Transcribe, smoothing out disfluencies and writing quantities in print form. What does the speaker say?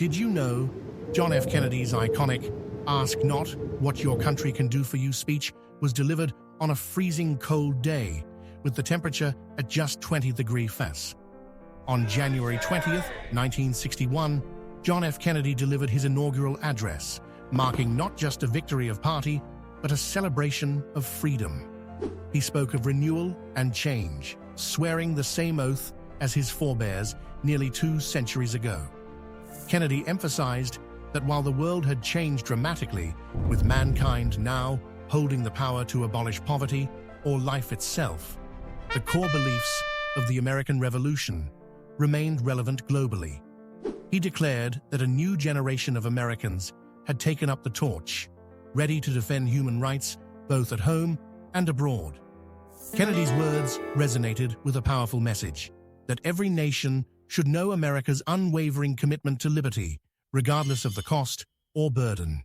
Did you know John F. Kennedy's iconic "Ask not what your country can do for you" speech was delivered on a freezing cold day with the temperature at just 20 degrees Celsius? On January 20th, 1961, John F. Kennedy delivered his inaugural address, marking not just a victory of party, but a celebration of freedom. He spoke of renewal and change, swearing the same oath as his forebears nearly 2 centuries ago. Kennedy emphasized that while the world had changed dramatically, with mankind now holding the power to abolish poverty or life itself, the core beliefs of the American Revolution remained relevant globally. He declared that a new generation of Americans had taken up the torch, ready to defend human rights both at home and abroad. Kennedy's words resonated with a powerful message that every nation should know America's unwavering commitment to liberty, regardless of the cost or burden.